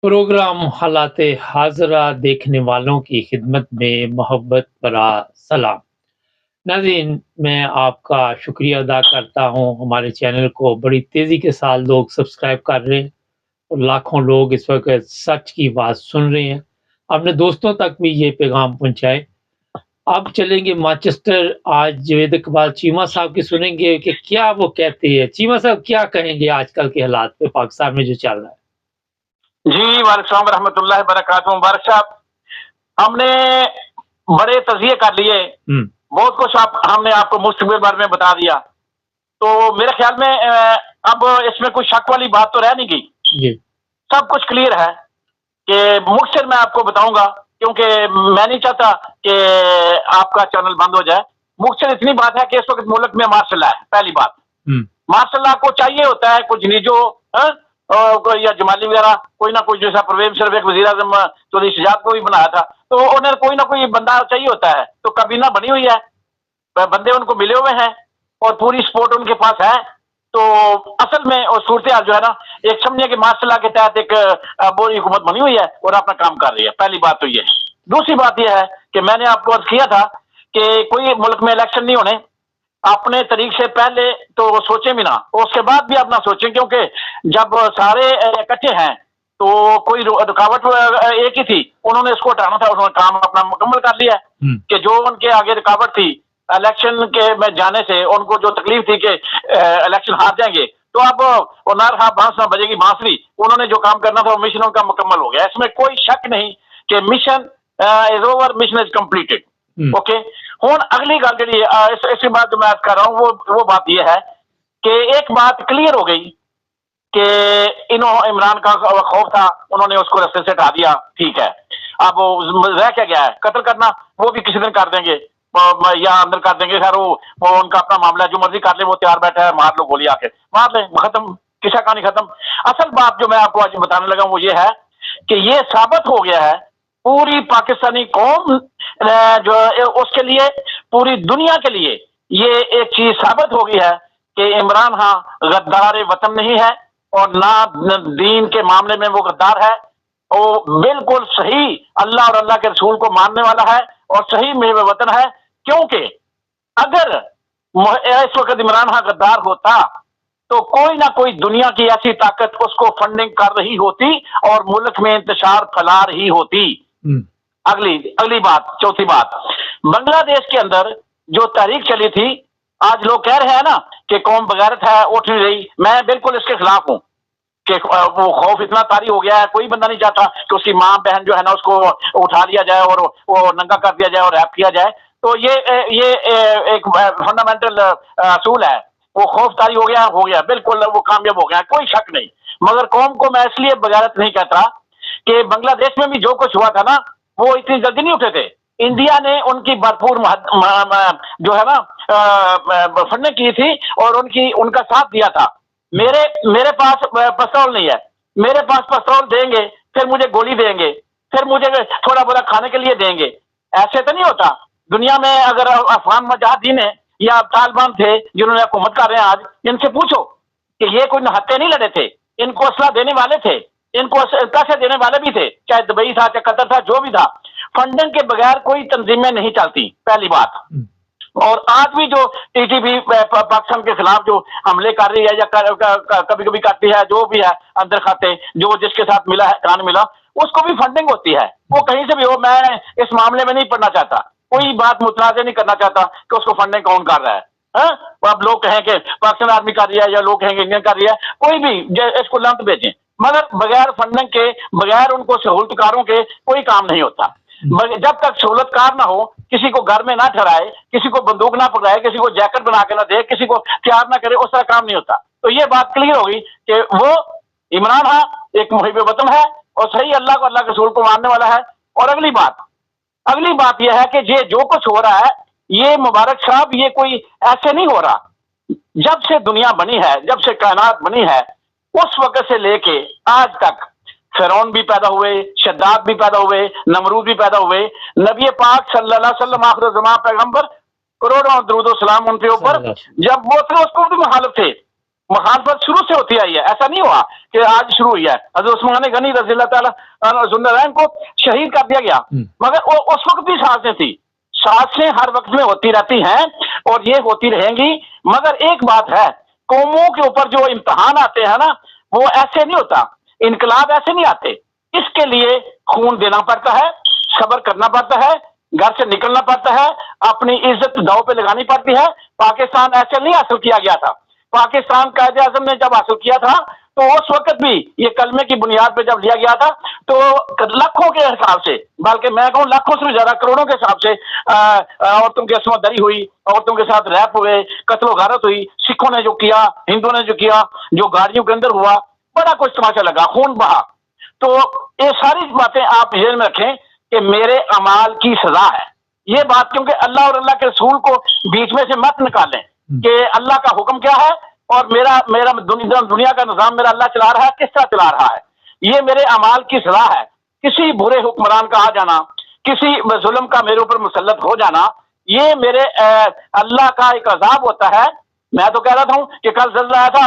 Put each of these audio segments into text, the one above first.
Programme हालात हाज़रा देखने वालों की खिदमत में मोहब्बत भरा सलाम। नाज़रीन, मैं आपका शुक्रिया अदा करता हूँ, हमारे चैनल को बड़ी तेज़ी के साथ लोग सब्सक्राइब कर रहे हैं और लाखों लोग इस वक़्त सच की बात सुन रहे हैं। अपने दोस्तों तक भी ये पैगाम पहुँचाएँ। अब चलेंगे मैनचेस्टर, आज जावेद इकबाल चीमा साहब की सुनेंगे कि क्या वो कहते हैं। चीमा साहब क्या कहेंगे आजकल के हालात पे पाकिस्तान में जो चल रहा है? जी, वालेकुम रहमतुल्लाहि बरकातहू। मुबारक साहब, हमने बड़े तजिए कर लिए, बहुत कुछ हमने आपको मुस्तकबिल बारे में बता दिया। तो मेरे ख्याल में अब इसमें कोई शक वाली बात तो रह नहीं गई। जी। सब कुछ क्लियर है कि मुख्तसर मैं आपको बताऊंगा, क्योंकि मैं नहीं चाहता कि आपका चैनल बंद हो जाए। मुख्तसर इतनी बात है कि इस वक्त मुल्क में मार्शल लॉ है। पहली बात, मार्शल लॉ को चाहिए होता है कुछ नीजो या जमाली वगैरह, कोई ना कोई, जैसा परवेज मुशर्रफ एक वज़ीर आज़म चौधरी शजात को भी बनाया था, तो उन्हें कोई ना कोई बंदा चाहिए होता है। तो काबीना बनी हुई है, बंदे उनको मिले हुए हैं और पूरी सपोर्ट उनके पास है। तो असल में और सूरत हाल जो है ना, एक समझिए कि मार्शल लॉ के तहत एक बोरी हुकूमत बनी हुई है और अपना काम कर रही है। पहली बात तो ये है। दूसरी बात यह है कि मैंने आपको अर्ज किया था कि कोई मुल्क में इलेक्शन नहीं होने, अपने तरीक से पहले तो सोचें भी ना, और उसके बाद भी आप ना सोचें, क्योंकि जब सारे इकट्ठे हैं तो कोई रुकावट एक ही थी, उन्होंने इसको हटाना था, उन्होंने काम अपना मुकम्मल कर लिया है। कि जो उनके आगे रुकावट थी इलेक्शन के में जाने से, उनको जो तकलीफ थी कि इलेक्शन हार जाएंगे, तो अब वो नार खा बांस ना बजेगी बांसुरी, उन्होंने जो काम करना था वो मिशन उनका मुकम्मल हो गया। इसमें कोई शक नहीं कि mission is over, mission is completed. Okay, हुन अगली गल जी इसके बाद जो मैं आज कर रहा हूँ वो बात यह है कि एक बात क्लियर हो गई कि इमरान का खौफ था, उन्होंने उसको रस्ते से हटा दिया, ठीक है। अब रह क्या गया है? कत्ल करना, वो भी किसी दिन कर देंगे या अंदर कर देंगे। खैर वो उनका अपना मामला, जो मर्जी कर ले, वो तैयार बैठा है, मार लो गोली आके, मार ले, खत्म, किसा कहानी खत्म। असल बात जो मैं आपको आज बताने लगा वो ये है कि ये साबित हो गया है पूरी पाकिस्तानी कौम जो उसके लिए, पूरी दुनिया के लिए ये एक चीज साबित हो गई है कि इमरान हाँ गद्दार वतन नहीं है, और ना दीन के मामले में वो गद्दार है। वो बिल्कुल सही अल्लाह और अल्लाह के रसूल को मानने वाला है और सही मेरे वतन है। क्योंकि अगर इस वक्त इमरान हाँ गद्दार होता तो कोई ना कोई दुनिया की ऐसी ताकत उसको फंडिंग कर रही होती और मुल्क में इंतशार फैला रही होती। अगली बात, चौथी बात, बांग्लादेश के अंदर जो तहरीक चली थी, आज लोग कह रहे हैं ना कि कौम बगैरत है, उठ नहीं रही। मैं बिल्कुल इसके खिलाफ हूं कि वो खौफ इतना तारी हो गया है, कोई बंदा नहीं चाहता कि उसकी माँ बहन जो है ना उसको उठा लिया जाए और वो नंगा कर दिया जाए और रैप किया जाए। तो ये एक फंडामेंटल असूल है। वो खौफ तारी हो गया, बिल्कुल वो कामयाब हो गया, कोई शक नहीं। मगर कौम को मैं इसलिए बगैरत नहीं कहता कि बांग्लादेश में भी जो कुछ हुआ था ना, वो इतनी जल्दी नहीं उठे थे। इंडिया ने उनकी भरपूर जो है ना फंडिंग की थी और उनका साथ दिया था। मेरे पास पिस्तौल नहीं है, मेरे पास पिस्तौल देंगे, फिर मुझे गोली देंगे, फिर मुझे थोड़ा बहुत खाने के लिए देंगे, ऐसे तो नहीं होता। दुनिया में अगर अफगान मुजाहिदीन है या तालिबान थे जिन्होंने हुकूमत कर रहे हैं आज, इनसे पूछो कि ये कोई हत्या नहीं लड़े थे, इनको असला देने वाले थे, इनको पैसे देने वाले भी थे, चाहे दुबई था, चाहे कतर था, जो भी था। फंडिंग के बगैर कोई तंजीमें नहीं चलती, पहली बात। और आज भी जो टीटीपी पाकिस्तान के खिलाफ जो हमले कर रही है या कभी कभी करती है, जो भी है अंदर खाते, जो जिसके साथ मिला है, कान मिला, उसको भी फंडिंग होती है। वो कहीं से भी हो, मैं इस मामले में नहीं पढ़ना चाहता, कोई बात मुतनाज़ नहीं करना चाहता कि उसको फंडिंग कौन कर रहा है। अब लोग कहें कि पाकिस्तान आर्मी कर रही है या लोग कहेंगे इंडियन कर रही है, कोई भी इसको लंत भेजें, मगर बगैर फंडिंग के, बगैर उनको सहूलतकारों के कोई काम नहीं होता। जब तक सहूलतकार ना हो, किसी को घर में ना ठहराए, किसी को बंदूक ना पकड़ाए, किसी को जैकेट बना के ना दे, किसी को तैयार ना करे, उस तरह काम नहीं होता। तो ये बात क्लियर होगी कि वो इमरान हाँ एक मुहिब वतन है और सही अल्लाह को, अल्लाह के रसूल को मानने वाला है। और अगली बात यह है कि ये जो कुछ हो रहा है, ये मुबारक साहब, ये कोई ऐसे नहीं हो रहा। जब से दुनिया बनी है, जब से कायनात बनी है, उस वक्त से लेके आज तक फिरौन भी पैदा हुए, शद्दाद भी पैदा हुए, नमरूद भी पैदा हुए, नबी पाक सल्लल्लाहु अलैहि वसल्लम आखिर ज़मां पैगंबर, करोड़ों दरूद और सलाम उनके ऊपर, जब वो थे उसको भी मुखालिफ थे। मुखालफत शुरू से होती आई है, ऐसा नहीं हुआ कि आज शुरू हुई है। हज़रत उस्मान गनी रज़ी अल्लाह ताला को शहीद कर दिया गया, मगर वो उस वक्त भी सांसें थी। सांसें हर वक्त में होती रहती हैं और ये होती रहेंगी। मगर एक बात है, कौमों के ऊपर जो इम्तिहान आते हैं ना, वो ऐसे नहीं होता, इनकलाब ऐसे नहीं आते। इसके लिए खून देना पड़ता है, सब्र करना पड़ता है, घर से निकलना पड़ता है, अपनी इज्जत दांव पे लगानी पड़ती है। पाकिस्तान ऐसे नहीं हासिल किया गया था। पाकिस्तान कायदे आजम ने जब हासिल किया था तो उस वक्त भी ये कलमे की बुनियाद पे जब लिया गया था तो लाखों के हिसाब से, बल्कि मैं कहूँ लाखों से भी ज्यादा, करोड़ों के हिसाब से औरतों की असमत दरी हुई, औरतों के साथ रैप हुए, कत्ल गारत हुई। सिखों ने जो किया, हिंदुओं ने जो किया, जो गाड़ियों के अंदर हुआ, बड़ा कुछ तमाशा लगा, खून बहा। तो ये सारी बातें आप जेल में रखें कि मेरे अमाल की सजा है ये बात, क्योंकि अल्लाह और अल्लाह के रसूल को बीच में से मत निकालें कि अल्लाह का हुक्म क्या है और मेरा मेरा दुनिया का निजाम मेरा अल्लाह चला रहा है, किस तरह चला रहा है। ये मेरे अमाल की सजा है। किसी बुरे हुक्मरान का आ जाना, किसी जुल्म का मेरे ऊपर मुसल्लत हो जाना, ये मेरे अल्लाह का एक अजाब होता है। मैं तो कह रहा था कि कल जल्द आया था,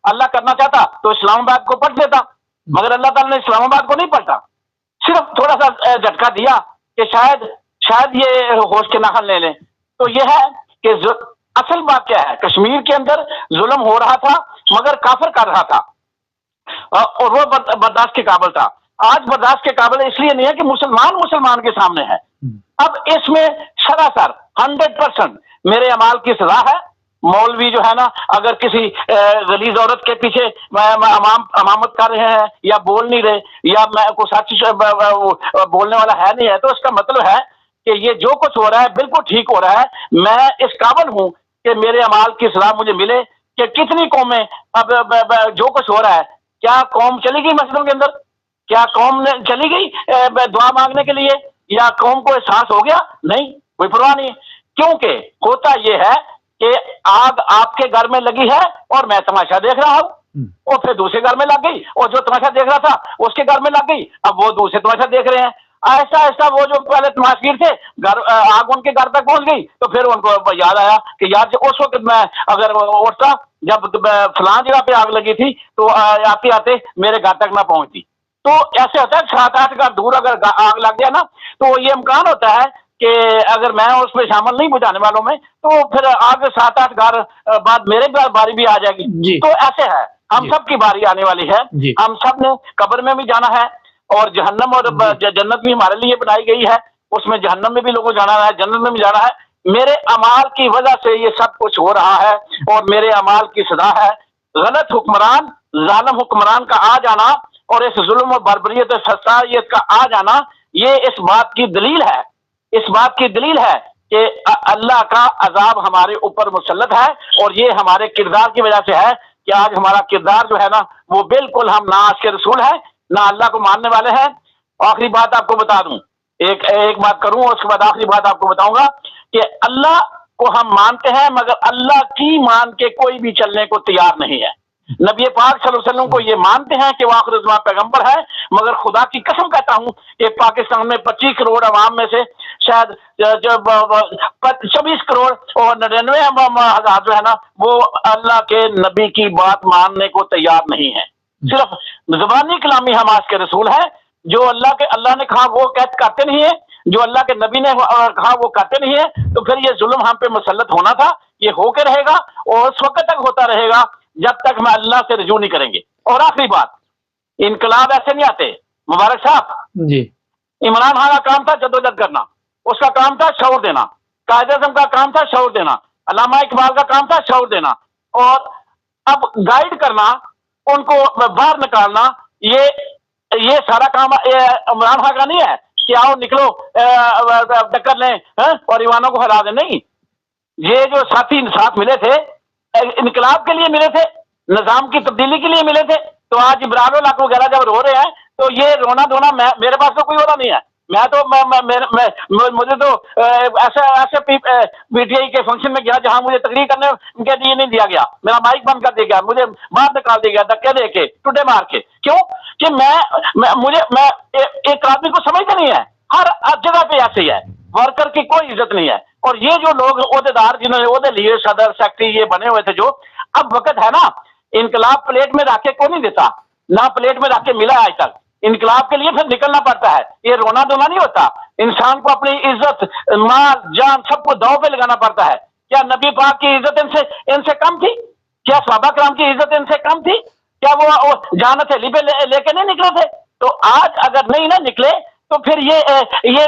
अल्लाह करना चाहता तो इस्लामाबाद को पलट देता, मगर अल्लाह ताला ने इस्लामाबाद को नहीं पलटा, सिर्फ थोड़ा सा झटका दिया कि शायद ये होश के नाखन ले लें। तो यह है कि असल बात क्या है, कश्मीर के अंदर जुल्म हो रहा था मगर काफिर कर रहा था और वो बर्दाश्त के काबिल था। आज बर्दाश्त के काबिल इसलिए नहीं है कि मुसलमान के सामने है। अब इसमें सरासर 100% मेरे अमाल की सजा है। मौलवी जो है ना, अगर किसी गलीज औरत के पीछे अमामत कर रहे हैं या बोल नहीं रहे या मैं को सच बोलने वाला है नहीं है, तो इसका मतलब है कि ये जो कुछ हो रहा है बिल्कुल ठीक हो रहा है। मैं इस काबिल हूं कि मेरे अमाल की सजा मुझे मिले। कि कितनी कौमें अब जो कुछ हो रहा है, क्या कौम चली गई मस्जिदों के अंदर? क्या कौम चली गई दुआ मांगने के लिए? या कौम को एहसास हो गया? नहीं, कोई परवाह नहीं। क्योंकि होता यह है कि आग आपके घर में लगी है और मैं तमाशा देख रहा हूं, और फिर दूसरे घर में लग गई, और जो तमाशा देख रहा था उसके घर में लग गई, अब वो दूसरे तमाशा देख रहे हैं। ऐसा ऐसा वो जो पहले तमाशगीर थे, आग उनके घर तक पहुंच गई तो फिर उनको याद आया कि यार उस वक्त मैं अगर उठता जब फलां जगह पे आग लगी थी तो आते आते मेरे घर तक ना पहुंचती। तो ऐसे होता है 7-8 घर दूर अगर आग लग गया ना, तो ये इम्कान होता है कि अगर मैं उसमें शामिल नहीं बुझाने वालों में, तो फिर आगे 7-8 घर बाद मेरे बारी भी आ जाएगी। तो ऐसे है, हम सब की बारी आने वाली है। हम सब ने कब्र में भी जाना है और जहन्नम और जन्नत भी हमारे लिए बनाई गई है, उसमें जहन्नम में भी लोगों को जाना है, जन्नत में भी जाना है। मेरे अमाल की वजह से ये सब कुछ हो रहा है और मेरे अमाल की सजा है। गलत हुक्मरान, जालिम हुक्मरान का आ जाना और इस जुल्म और बर्बरियत और फसादियत का आ जाना, ये इस बात की दलील है, इस बात की दलील है कि अल्लाह का अजाब हमारे ऊपर मुसल्लत है। और ये हमारे किरदार की वजह से है कि आज हमारा किरदार जो है ना, वो बिल्कुल हम ना आशिक़ रसूल है, ना अल्लाह को मानने वाले हैं। आखिरी बात आपको बता दूं, एक बात करूं और उसके बाद आखिरी बात आपको बताऊंगा कि अल्लाह को हम मानते हैं मगर अल्लाह की मान के कोई भी चलने को तैयार नहीं है। नबी पाक सल्लल्लाहु अलैहि वसल्लम को ये मानते हैं कि वो आखिर ज़माना पैगंबर है, मगर खुदा की कसम कहता हूं कि पाकिस्तान में 25 करोड़ आवाम में से शायद जब 26 करोड़ और 99,000 जो है ना, वो अल्लाह के नबी की बात मानने को तैयार नहीं है। सिर्फ ज़बानी कलामी हम आज के रसूल है, जो अल्लाह ने कहा वो करते नहीं है, जो अल्लाह के नबी ने कहा वो करते नहीं है। तो फिर ये जुल्म हम पे मुसल्लत होना था, ये होकर रहेगा और उस वक्त तक होता रहेगा जब तक हम अल्लाह से रजू नहीं करेंगे। और आखिरी बात, इनकलाब ऐसे नहीं आते। मुबारक साहब जी, इमरान खान का काम था जद्दोजहद करना, उसका काम था शऊर देना। कायदे आज़म का काम था शऊर देना। अल्लामा इकबाल का काम था शऊर देना। और अब गाइड करना, उनको बाहर निकालना, ये सारा काम इमरान खान का नहीं है कि आओ निकलो टक्कर लें और ईवानों को हरा दें। नहीं, ये जो साथी साथ मिले थे इनकलाब के लिए मिले थे, निजाम की तब्दीली के लिए मिले थे। तो आज इब्राहिम लाख वगैरह जब रो रहे हैं तो ये रोना धोना मेरे पास तो कोई हो रहा नहीं है। मैं तो मुझे तो ऐसे पीटीआई के फंक्शन में गया जहां मुझे तकरीर करने के लिए नहीं दिया गया, मेरा माइक बंद कर दिया गया, मुझे बाहर निकाल दिया गया धक्के दे के, टुटे मार के। क्यों? कि मैं एक आदमी को समझते नहीं है। हर जगह पे ऐसे ही है, वर्कर की कोई इज्जत नहीं है। और ये जो लोग ओहदेदार जिन्होंने ओहदे लिए सदर सेक्रेटरी ये बने हुए थे, जो अब वक्त है ना انقلاب پلیٹ میں رکھ کے کون نہیں دیتا, نہ پلیٹ میں رکھ کے ملا آج تک. انقلاب کے لیے پھر نکلنا پڑتا ہے, یہ رونا دھونا نہیں ہوتا. انسان کو اپنی عزت, مال, جان سب کو داؤ پہ لگانا پڑتا ہے. کیا نبی پاک کی عزت ان سے کم تھی؟ کیا صحابہ کرام کی عزت ان سے کم تھی؟ کیا وہ جان ہتھیلی پہ لے کے نہیں نکلے تھے؟ تو آج اگر نہیں نہ نکلے تو پھر یہ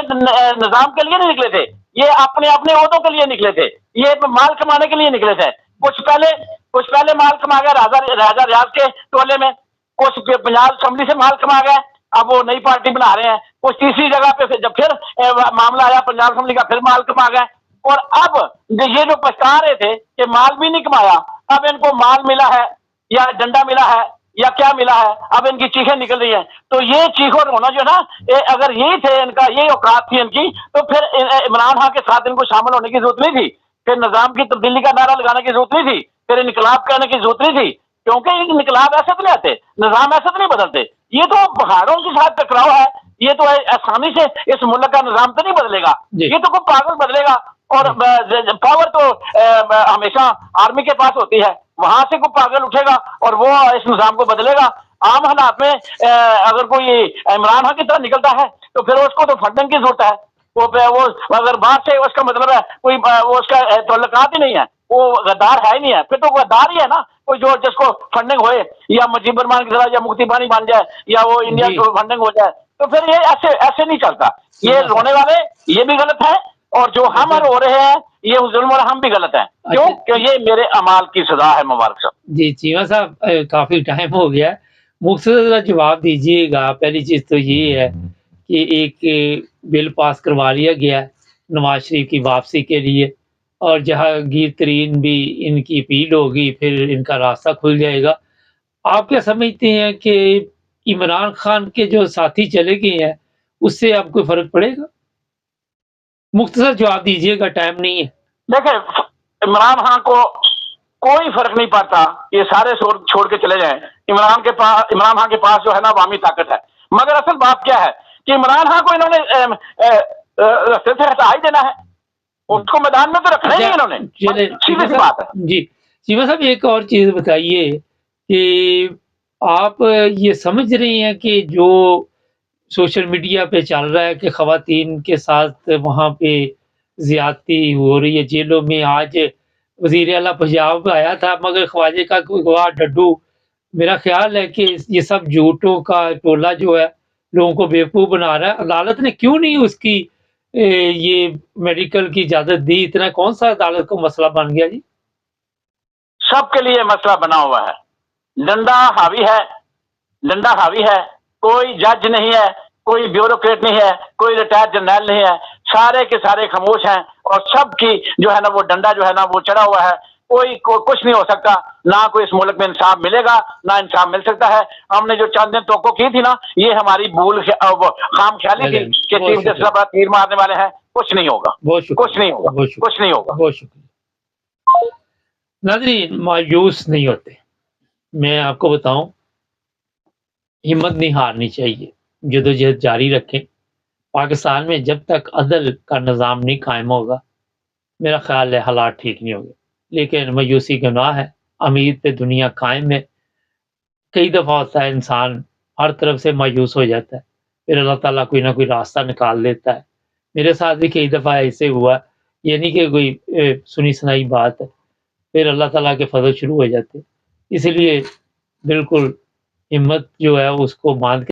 نظام کے لیے نہیں نکلے تھے, یہ اپنے عہدوں کے لیے نکلے تھے, یہ مال کمانے کے لیے نکلے تھے. کچھ پہلے مال کما گئے راجہ ریاض کے ٹولے میں, کچھ پنجاب اسمبلی سے مال کما گئے, اب وہ نئی پارٹی بنا رہے ہیں. کچھ تیسری جگہ پہ جب پھر معاملہ آیا پنجاب اسمبلی کا, پھر مال کما گئے. اور اب یہ جو پچھتا رہے تھے کہ مال بھی نہیں کمایا, اب ان کو مال ملا ہے یا ڈنڈا ملا ہے یا کیا ملا ہے, اب ان کی چیخیں نکل رہی ہیں. تو یہ چیخ اور رونا جو ہے نا, اگر یہی تھے ان کا, یہ اوقات تھی ان کی, تو پھر عمران خان کے ساتھ ان کو شامل ہونے کی ضرورت نہیں تھی, پھر نظام کی تبدیلی کا نعرہ لگانے کی ضرورت نہیں تھی, پھر انقلاب کرنے کی ضرورت نہیں تھی. کیونکہ انقلاب ایسے تو نہیں آتے, نظام ایسے تو نہیں بدلتے. یہ تو پہاڑوں کے ساتھ ٹکراؤ ہے, یہ تو آسانی سے اس ملک کا نظام تو نہیں بدلے گا, یہ تو کوئی پاگل بدلے گا. اور پاور تو ہمیشہ آرمی کے پاس ہوتی ہے, وہاں سے کوئی پاگل اٹھے گا اور وہ اس نظام کو بدلے گا. عام حالات میں اگر کوئی عمران خان کی طرح نکلتا ہے تو پھر اس کو تو فنڈنگ کی ضرورت ہے. وہ اگر باہر سے اس کا مطلب ہے کوئی وہ اس کا تعلقات ہی نہیں ہے, وہ غدار ہے ہی نہیں ہے, پھر تو غدار ہی ہے نا کوئی جو جس کو فنڈنگ ہوئے, یا مجیب الرحمان کی طرح یا مکتی بانی بن جائے, یا وہ انڈیا کو فنڈنگ ہو جائے, تو پھر یہ ایسے نہیں چلتا. یہ رونے والے یہ بھی غلط ہے, اور جو ہم رو رہے ہیں یہ ظلم اور ہم بھی غلط ہیں. کیوں کہ یہ میرے اعمال کی سزا ہے. مبارک صاحب. جی چیمہ صاحب, کافی ٹائم ہو گیا, مختصر جواب دیجیے گا. پہلی چیز تو یہ ہے کہ ایک بل پاس کروا لیا گیا ہے نواز شریف کی واپسی کے لیے, اور جہانگیر ترین بھی ان کی اپیل ہوگی, پھر ان کا راستہ کھل جائے گا. آپ کیا سمجھتے ہیں کہ عمران خان کے جو ساتھی چلے گئے ہیں اس سے آپ کو فرق پڑے گا؟ مختصر جواب دیجیے گا, ٹائم نہیں ہے. دیکھیں, عمران خان کو کوئی فرق نہیں پڑتا, یہ سارے چھوڑ کے چلے جائیں. عمران خان کے پاس جو ہے نا عوامی طاقت ہے, مگر اصل بات کیا ہے کہ عمران خان کو انہوں نے راستے سے ہٹا ہی دینا ہے, اس کو میدان میں تو رکھنا ہی نہیں انہوں نے, سیدھی سی بات ہے. جی چیمہ صاحب, ایک اور چیز بتائیے کہ آپ یہ سمجھ رہے ہیں کہ جو سوشل میڈیا پہ چل رہا ہے کہ خواتین کے ساتھ وہاں پہ زیادتی ہو رہی ہے جیلوں میں, آج وزیر اعلیٰ پنجاب آیا تھا مگر خواجے کا گواہ ڈڈو, میرا خیال ہے کہ یہ سب جھوٹوں کا ٹولہ جو ہے لوگوں کو بیوقوف بنا رہا ہے. عدالت نے کیوں نہیں اس کی یہ میڈیکل کی اجازت دی؟ اتنا کون سا عدالت کو مسئلہ بن گیا؟ جی سب کے لیے مسئلہ بنا ہوا ہے, ڈنڈا حاوی ہے, کوئی جج نہیں ہے, کوئی بیوروکریٹ نہیں ہے, کوئی ریٹائرڈ جرنیل نہیں ہے, سارے کے سارے خاموش ہیں, اور سب کی جو ہے نا وہ ڈنڈا جو ہے نا وہ چڑھا ہوا ہے. کوئی کچھ نہیں ہو سکتا, نہ کوئی اس ملک میں انصاف ملے گا, نہ انصاف مل سکتا ہے. ہم نے جو چند دن توقع کی تھی نا, یہ ہماری خام خیالی تھی کہ چیف جسٹس صاحب تیر مارنے والے ہیں. کچھ نہیں ہوگا, کچھ نہیں ہوگا, کچھ نہیں ہوگا. بہت شکریہ. ناظرین, مایوس نہیں ہوتے. میں آپ کو بتاؤں, ہمت نہیں ہارنی چاہیے, جدوجہد جاری رکھیں. پاکستان میں جب تک عدل کا نظام نہیں قائم ہوگا, میرا خیال ہے حالات ٹھیک نہیں ہوگے. لیکن مایوسی گناہ ہے, امید پہ دنیا قائم ہے. کئی دفعہ ہوتا ہے انسان ہر طرف سے مایوس ہو جاتا ہے, پھر اللہ تعالیٰ کوئی نہ کوئی راستہ نکال دیتا ہے. میرے ساتھ بھی کئی دفعہ ایسے ہوا, یہ نہیں کہ کوئی سنی سنائی بات ہے, پھر اللہ تعالیٰ کے فضل شروع ہو جاتے. اس لیے بالکل ہمت جو ہے اس کو باندھ